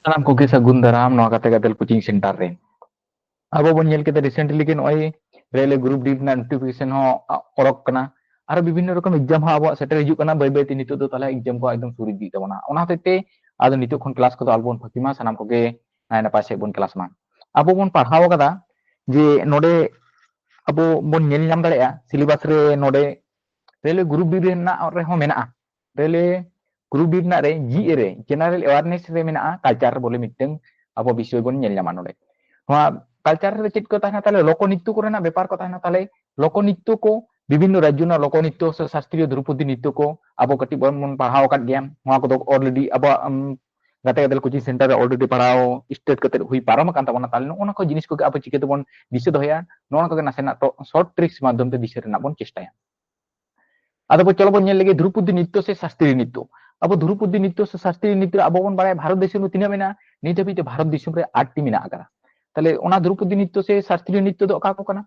ᱥᱟᱱᱟᱢ ᱠᱚᱜᱮ ᱥᱟᱹᱜᱩᱱ ᱫᱟᱨᱟᱢ ᱱᱚᱣᱟ ᱠᱟᱛᱮ ᱜᱟᱫᱮᱞ ᱠᱳᱪᱤᱝ ᱥᱮᱱᱴᱟᱨ ᱨᱮ ᱟᱵᱚ ᱵᱚᱱ ᱧᱮᱞ ᱠᱮᱫᱟ ᱨᱤᱥᱮন্ᱴᱞᱤ ᱜᱮ ᱱᱚᱜᱼᱚᱭ ᱨᱮᱞ ᱜᱨᱩᱯ ᱰᱤ ᱨᱮᱱᱟᱜ ᱱᱳᱴᱤफिकेशन ᱦᱚᱸ ᱚᱰᱚᱠ ᱠᱟᱱᱟ ᱟᱨ ᱵᱤᱵᱷᱤᱱᱱᱚ ᱨᱚᱠᱚᱢ एग्जाम ᱦᱚᱸ ᱟᱵᱚᱣᱟᱜ ᱥᱮᱴᱮᱨ ᱦᱤᱡᱩᱜ ᱠᱟᱱᱟ ᱵᱟᱹᱭ ᱵᱟᱹᱭᱛᱮ ᱱᱤᱛᱚᱜ ᱫᱚ ᱛᱟᱦᱞᱮ एग्जाम ᱠᱚ ᱮᱠᱫᱚम ᱥᱩᱨ ᱤᱫᱤᱜ ᱛᱟᱵᱚᱱᱟ ᱚᱱᱟ ᱦᱚᱛᱮᱡ ᱛᱮ ᱟᱫᱚ ᱱᱤᱛᱚᱜ ᱠᱷᱚᱱ क्लास ᱠᱚᱫᱚ ᱟᱞᱚᱵᱚᱱ ᱯᱷᱟᱹᱠᱤ ᱢᱟ ᱥᱟᱱᱟᱢ ᱠᱚᱜᱮ ᱱᱟᱭ ᱱᱟᱯᱟᱭ ᱥᱮᱫ ᱵᱚᱱ क्लास मा ᱟᱵᱚ ᱵᱚᱱ ᱯᱟᱲᱦᱟᱣ ᱠᱟᱫᱟ ᱡᱮ ᱱᱚᱰᱮ ᱟᱵᱚ ᱵᱚᱱ ᱧᱮᱞ ᱧᱟᱢ ᱫᱟᱲᱮᱭᱟᱜᱼᱟ सिलेबास रे नोडे रेल ग्रुप बी रेनाग रेहᱚᱸ मेनागा रेल ग्रुप बी रेनाग रे जी रे जनरल अवेयरनेस रे मेनागा कल्चर बोले मिटन अब विषय बन नेल ᱧᱟᱢᱟ नोडे नोआ कल्चर रे चेक को ताहना ताले लोकनृत्य को रेना व्यापार को ताहना ताले लोकनृत्य को विभिन्न राज्य ना लोकनृत्य से शास्त्रीय ध्रुपदी नृत्य को अब कटी बन पढ़ाव का गया नोआ को ऑलरेडी अब गाते गाते कोचिंग सेंटर ऑलरेडी पढ़ाव स्टेट कते हुई पारम कान ताबना ताले ओना को जिनिस को अब चिके तबन दिशे दोया नोना को नासेना तो शॉर्ट ट्रिक्स माध्यम ते दिशे रेना बन चेष्टाया आदो बो चलो बन नेल लेगे ध्रुपदी नृत्य से शास्त्रीय नृत्य अब ध्रुपदी नृत्य से शास्त्रीय नृत्य अब बन बारे भारत देश में तिना मेना नित हाबी भारत देश में 8टी मेना आका ताले ओना ध्रुपदी नृत्य से शास्त्रीय नृत्य दो अका को कना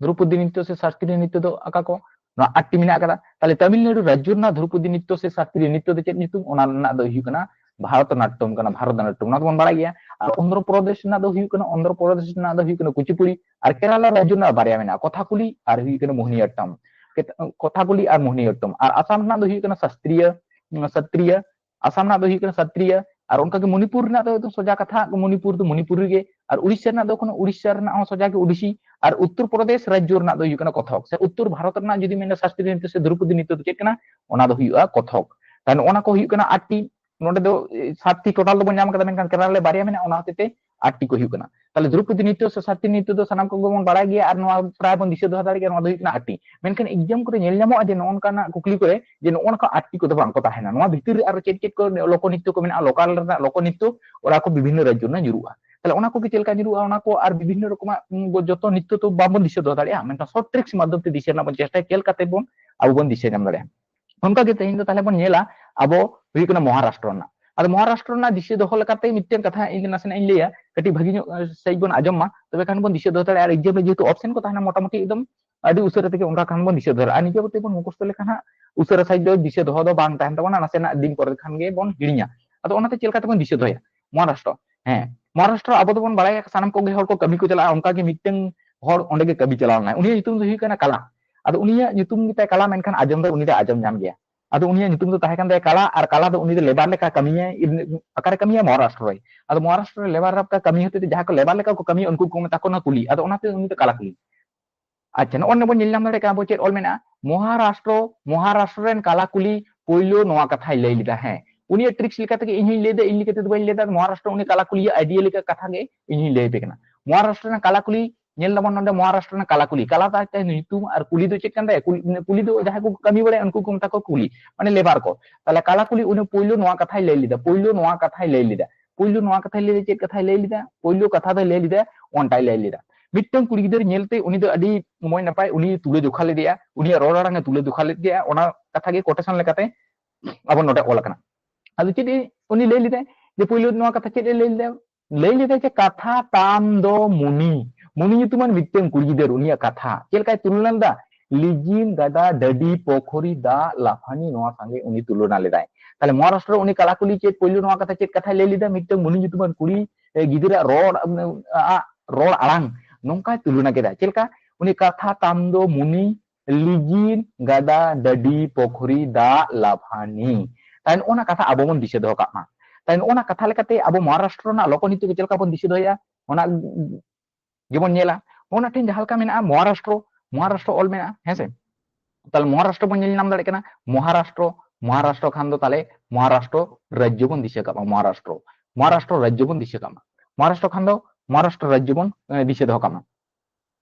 ध्रुपदी नृत्य से शास्त्रीय नृत्य दो अका को ना 8टी मेना आका ताले तमिलनाडु राज्य ना ध्रुपदी नृत्य से शास्त्रीय नृत्य दो चेत नितुम ओना ना दो हियु कना भारतनाट्यम कना भारतनाट्यम ना बन बारा गया और आंध्र प्रदेश ना दो हियु कना आंध्र प्रदेश ना दो हियु कना कुचिपुड़ी और केरला राज्य ना बारिया मेना कथाकुली और हियु कना मोहिनीअट्टम कथाकुली और मोहिनीअट्टम और आसाम ना दो हियु कना शास्त्रीय सत्रिय आसाम ना दो हियु कना सत्रिय और उनका के मणिपुर ना दो सोजा कथा मणिपुर तो मणिपुर गे और उड़ीसा ना दो कोन उड़ीसा ना सोजा के उड़ीसी और उत्तर प्रदेश राज्य ना दो हियु कना कथक से उत्तर भारत ना जदि मेना शास्त्रीय नृत्य से ध्रुपदी नृत्य तो चेक कना ओना दो हियुआ कथक तान ओना को हियु कना 8टी नोडे दो 7टी टोटल दो बन नाम कदा मेनखान केरला बारिया मेना ओना होतेते 8टी को हियु कना ताले ध्रुपदी नृत्य से शास्त्रीय नृत्य दो सनाम को बन बाड़ा गया और नोआ प्राय बन दिशे दो दाड़ी गया नोआ दो हियु कना 8टी मेनखान एग्जाम को नेल नामो जे नोनका ना कुकली करे जे नोनका 8टी को दो बांग को ताहेना नोआ भितर आरो चेक चेक को लोकनृत्य को मेना लोकल रना लोकनृत्य ओरा को विभिन्न राज्य ना जुरुआ ताले ओना को के चेलका जुरुआ ओना को और विभिन्न रकमा जतो नृत्य तो बाबन दिशे दो दाड़ी मेनका शॉर्ट ट्रिक्स माध्यम ते दिशे ना बन चेष्टा केल काते बन आबो बन दिशे नाम दाड़ी उनका के तेहिन ताले बन नेला आबो हुई कना महाराष्ट्र ना अब महाराष्ट्र ना दिशे दोहो लेकाते मिटन कथा इन नासना इन लेया कटी भागी सही बन आजम मा तबे खान बन दिशे दो दाड़ी और एग्जाम जेतु ऑप्शन को ताहना मोटा मोटी एकदम अडी उसरे तके उनका खान बन दिशे दो आ निजे बते बन मुखस्त लेखान उसरे साइड दो दिशे दोहो दो बांग ताहन तबना नासेना दिन पर खान गे बन हिड़िया अदो ओनाते चेलका तबन दिशे दोया महाराष्ट्र महाराष्ट्र अब तो बन बाड़ाय सानाम को हर को कमी को चला उनका के मिटन हर ओंडे के कमी चलाव ना उनी नितुम दो हुई कना कला अदो उनिया नितुम गे कला मेनखान आजम दो उनी दे आजम नाम गया अदो उनिया नितुम दो ताहे कान दे कला और कला दो उनी दे लेबार लेका कमिया अकारे कमिया महाराष्ट्र रे अदो महाराष्ट्र रे लेबार रब का कमी होते जहां को लेबार लेका को कमी उनको को मता को ना कुली अदो ओनाते उनी दो कला कुली अच्छा नोन बन नेल नाम दाड़े का बो चेत ऑल मेना महाराष्ट्र रेन कला कुली पोइलो नोआ कथाय लई लिदा है उनी ट्रिक्स लेका तके इनि लेदा इन लेका ते बई लेदा महाराष्ट्र उनी कला कुली आइडिया लेका कथा गे इनि लेई पे कना महाराष्ट्र ना कला कुली नेल लबन नंदे महाराष्ट्र ना कला ताते नितुम और कुली दो चेक कान दे कुली दो जहां को कमी बड़े उनको को मता को कुली माने लेबार को ताले कला कुली उनी पोइलो नोआ कथाय लई लिदा पोइलो नोआ कथाय लई लिदा चेक कथाय लई लिदा पोइलो कथा दो लई लिदा ओनटाय लई लिदा मिट्टन कुड़ी गिदर नेलते उनी दो अडी मोय नपाय उनी तुले जोखा लेदिया उनी रोड आड़ांगे तुले जोखा लेदिया ओना कथा गे कोटेशन लेकाते अब नोटे ऑल कना अदो चेद उनी लई लिदा जे पोइलो नोआ कथा चेद लई लिदा जे कथा ताम दो मुनी nyutuman मिट्टन कुड़ी गिदर उनी कथा चेलकाय तुलना दा लिजिन गादा डडी पोखरी दा लाफानी नोआ संगे उनी तुलना लेदाय ताले महाराष्ट्र उनी कलाकुली चेद पोइलो नोआ कथा चेद कथा लई लिदा मिट्टन मुनी nyutuman कुड़ी गिदरा रोड आड़ांग नोंका तुलना केदा चेलका उनी कथा तामदो मुनि लिजिन गादा डडी पोखरी दा लाभानी ताइन ओना कथा आबो बन दिशे दो कामा ताइन ओना कथा लेकाते आबो महाराष्ट्र ना लोकनीति के चेलका बन दिशे दोया ओना जेबन नेला ओना ठिन जहालका मेना महाराष्ट्र ऑल मेना हेसे ताले महाराष्ट्र बन नेल नाम दाड़े कना महाराष्ट्र खान दो ताले महाराष्ट्र राज्य बन दिशे कामा महाराष्ट्र राज्य बन दिशे कामा महाराष्ट्र खान दो महाराष्ट्र राज्य बन दिशे दो कामा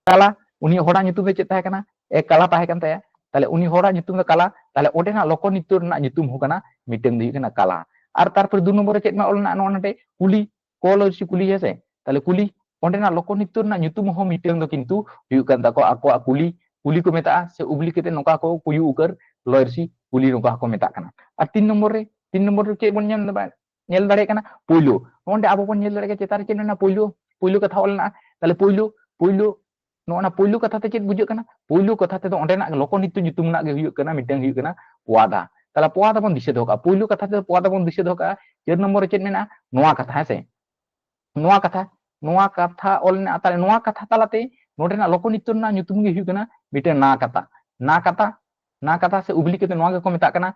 कला उनी होड़ा नितुम चेत ताहे कना ए कला ताहे कन ताया ताले उनी होड़ा नितुम कला ताले ओडेना लोकनृत्य रना नितुम हो कना मिटेन दी कना कला और तारपर दु नंबर चेत मा ओलना नोनटे कुली कोलसी कुली हेसे ताले कुली ओडेना लोकनृत्य रना नितुम हो मिटेन दो किंतु हुयु कन ताको आको कुली को मेता से उबली केते नोका को कुयु उकर लॉयरसी कुली नोका को मेता कना और 3 नंबर रे चेत बन नेल दाड़े कना पोइलो ओंडे आबो बन नेल दाड़े के चेतार चेत ना पोइलो कथा ओलना ताले पोइलो नोना पोइलो कथा ते चेत बुझे कना पोइलो कथा ते दो ओंडेना लोकनृत्य nyutum ना गे हुयु कना मिटेन हुयु कना पोवादा ताला पोवादा बन दिशे दोका पोइलो कथा ते पोवादा बन दिशे दोका 4 नंबर चेत मेना नोआ कथा हेसे ᱱᱚᱣᱟ ᱠᱟᱛᱷᱟ ᱚᱞ ᱢᱮᱱᱟᱜᱼᱟ ᱛᱟᱦᱞᱮ ᱱᱚᱣᱟ ᱠᱟᱛᱷᱟ ᱛᱟᱞᱟᱛᱮ ᱱᱚᱰᱮᱱᱟᱜ ᱞᱳᱠᱚᱱᱤᱛᱛᱚ ᱨᱮᱱᱟᱜ ᱧᱩᱛᱩᱢ ᱜᱮ ᱦᱩᱭᱩᱜ ᱠᱟᱱᱟ ᱢᱤᱫᱴᱮᱱ ᱱᱟ ᱠᱟᱛᱷᱟ ᱥᱮ उबली ᱠᱟᱛᱮ ᱱᱚᱣᱟ ᱜᱮᱠᱚ ᱢᱮᱛᱟᱜ ᱠᱟᱱᱟ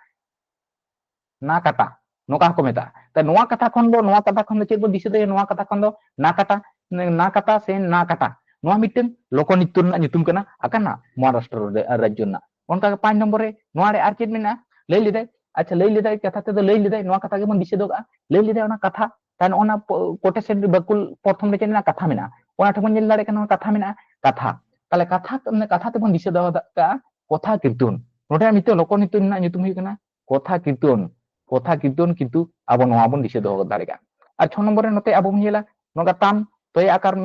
ना काटा नोका को मेता त नोआ कथा खन दो चेद बो दिसे दे नोआ कथा खन दो ना काटा से ना काटा नोआ मिटन लोकनित्य रना nyutum kana akana महाराष्ट्र राज्य रना उनका 5 नंबर रे नोआ रे आर चेद मेना लई लेदाय अच्छा लई लेदाय कथा ते दो लई लेदाय नोआ कथा के बन दिसे दोगा लई लेदाय ओना कथा तान ओना कोटेशन बकुल प्रथम रे चेद मेना कथा मेना ओना ठबन जेल दाड़े kana कथा मेना कथा ताले कथा ते बन दिसे दो का कथा कीर्तन नोडे मिटन लोकनित्य रना nyutum हुई kana कथा कीर्तन किंतु अब नोआ बन दिसे दो दाड़ेगा और 6 नंबर रे नोते अब बन जेला नोगा ताम तय आकार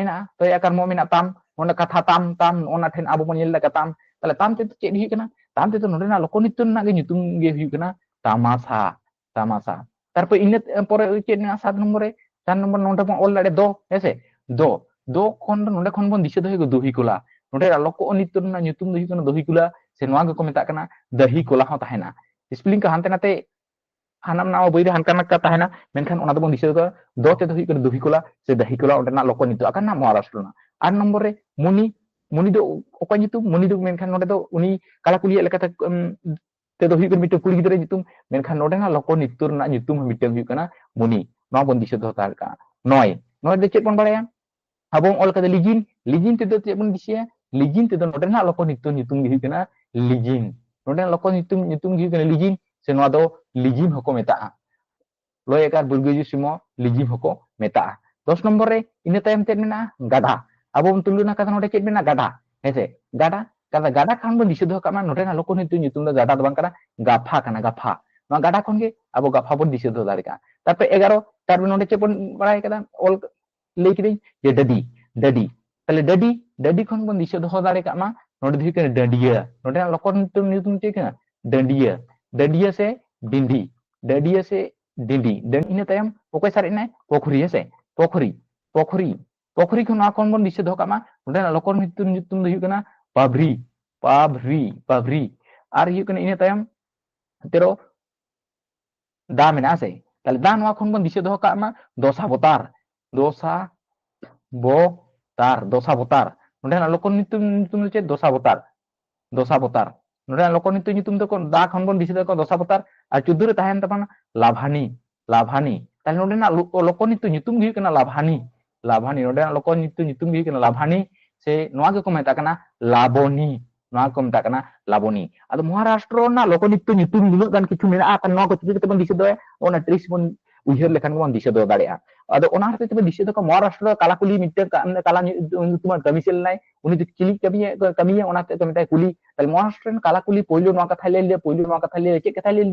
मो मेना ताम ओना कथा ताम ओना ठेन अब बन जेल ताम ताले ताम ते चेद हुई kana ताम ते नोडे ना लोकनित्य रना गे nyutum गे हुई kana तामाशा तारपर इन परे चेद मेना 7 नंबर रे 4 नंबर नोडे बन ऑल दाड़े दो हेसे दो खन नोडे खन बन दिसे दो दोही कोला नोडे लोकनित्य रना nyutum दो हुई kana दोही कोला से नोआ गे को मेता kana दही कोला हो ताहेना स्पेलिंग का हानते नाते हानाम नाव बई रे हानका नाका ताहेना मेनखान ओना दबन दिसे दो ते दो हुई kana दोही कोला से दही कोला ओंडेना लोकनित्य आकाना महाराष्ट्र ना 8 नंबर रे मुनि दो ओका nyutum मुनि दो मेनखान नोडे दो उनी काला कुलिया लेकाते ते दो हुई kana मिटे कुली गिदरे nyutum मेनखान नोडेना लोकनित्य रना nyutum मिटे हुई kana मुनि नोआ बन दिसे दो तारका 9 दे चेद बन बाड़ाया अब ऑल कदे लिजिन ते दो चेद बन दिसे लिजिन ते दो नोडेना लोकनित्य nyutum गे हुई kana लिजिन नोडेना लोकनित्य nyutum गे हुई kana लिजिन से नोआ दो लिजिम हको मेता लोय एकार बुर्गेजु सिमो लिजिम हको मेता 10 नंबर रे इन तायम चेद मेना गाधा अब बन तुलना कथा नोडे चेद मेना गाधा हेसे गाधा खान बन दिसे दो कामा नोडे ना लोकनित्य nyutum दा गाधा दबां kana गाफा kana गाफा नोआ गाधा खन गे अब गाफा बन दिसे दो दारेका तारपे 11 तारपे नोडे चेद बन बड़ाय कदा ऑल लेई किदिन ये डडी ताले डडी खन बन दिसे दो दारेका मा नोडे दी kana डंडिया नोडे ना लोकनित्य nyutum चेद kana डंडिया से डिंडी इन तायम ओके सारिना पोखरी है से पोखरी खन आकन बन दिसे दो कामा नोडे ना लोकनित्य nyutum दो हुई kana पाभरी आर हुई kana इन तायम तेरो दा मेना से ताले दा नोआ खन बन दिसे दो कामा दोसा बोतार नोडे ना लोकनित्य nyutum चे दोसा बोतार नोडे लोकनित्य nyutum दो दा खन बन दिसे दो दोसा बोतार और 14 रे ताहेन तपन लाभानी ताले नोडे ना लोकनित्य nyutum गे हुई kana लाभानी नोडे ना लोकनित्य nyutum गे हुई kana लाभानी से नोआ गे को मेता kana लाबोनी नोआ को मेता kana लाबोनी आदो महाराष्ट्र ना लोकनित्य nyutum नुना गान किछु मेना आ नोआ को चिकि तबन दिसे दो ओना ट्रिक्स बन उइहर लेखान बन दिसे दो दाड़ेया आदो ओना हते तबे दिसे दो महाराष्ट्र कालाकुली मिटे काला nyutuman कमिसेल नाय उनी तो चिली कमिया ओना ते मेता कुली ताले महाराष्ट्र कालाकुली पोइलो नोआ कथा ले चे कथा ले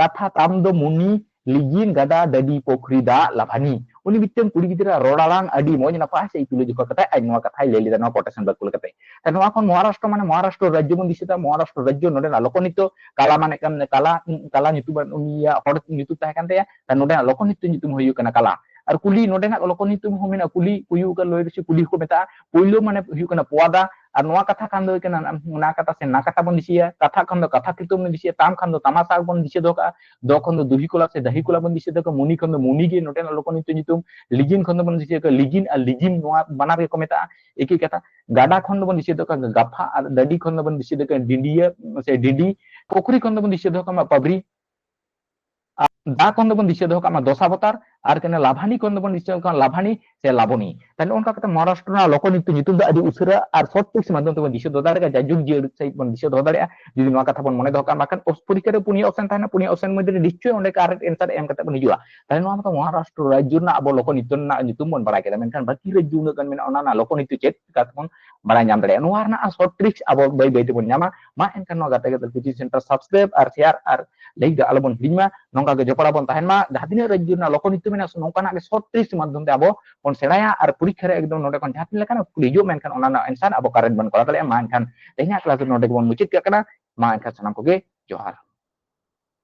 कथा ताम दो मुनि लिजिन गादा डडी पोखरी दा लाभानी उनी मिटन कुड़ी गिदरा रोडालांग अडी मोज नपाय से इतुले जुका कथा आज नोआ कथा ले लेदा नोआ कोटेशन बकुल कते त नोआ खन महाराष्ट्र माने महाराष्ट्र राज्य बन दिसेता महाराष्ट्र राज्य नोडे ना लोकनित्य काला माने काला nyutuman उनिया हड़ nyutum ताहे कान तेया त नोडे ना लोकनित्य nyutum हुई kana काला और कुली नोडे ना लोकनित्य हो मेना कुली कुयु का लोय से कुली को मेता पोइलो माने हुई kana पोवादा और नोआ कथा खान दो kana ना कथा से ना कथा बन दिसिया कथा खान दो कथा कीर्तन बन दिसिया ताम खान दो तमाशा बन दिसे दो का दो खन दो दुही कोला से दही कोला बन दिसे दो का मुनि खन दो मुनि गे नोडे ना लोकनित्य nyutum लिजिन खन दो बन दिसे का लिजिन और लिजिम नोआ बनार के को मेता एक ही कथा गाडा खन दो बन दिसे दो का गाफा और डडी खन दो बन दिसे दो का डिंडिया से डिंडी पोखरी खन दो बन दिसे दो का पाबरी दा खन दो बन दिसे दो का दोसा बोतार और कने लाभानी खन दो बन दिसे का लाभानी से लाबोनी ताले उनका कथा महाराष्ट्र ना लोकनित्य nyutum दा आदि उसरा और शॉर्ट ट्रिक्स माध्यम ते दिसे दो दाड़े जाजुग जे साइड बन दिसे दो दाड़े जुदि नोआ कथा बन मने दो का बाकन परीक्षा रे पुनिया ऑप्शन थाना पुनिया ऑप्शन मध्ये निश्चय ओंडे करेक्ट आंसर एम कते बन हिजुआ ताले नोआ मत महाराष्ट्र राज्य ना अब लोकनित्य ना nyutum बन बड़ा केदा मेनखान बाकी राज्य ना kan मेना ओना ना लोकनित्य चेत का बन बड़ा नाम दाड़े नोआ ना शॉर्ट ट्रिक्स अब बाय बाय ते बन न्यामा मा एनखान नोआ गाते गाते कोचिंग सेंटर सब्सक्राइब और शेयर और लाइक दा आलो बन हिमा नोंका के जपड़ा बन ताहेन मा जहां राज्य ना लोकनित्य मेना नोंका ना शॉर्ट ट्रिक्स माध्यम ते अब बन सेड़ाया और परीक्षा रे एकदम नोडे kon जहां लेखान कुलिजो मेनखान ओना ना आंसर अब करेक्ट बन करा दाड़े मा एनखान तेहना क्लास नोडे बन मुचित का मा एनखान सनाम को गे जोहार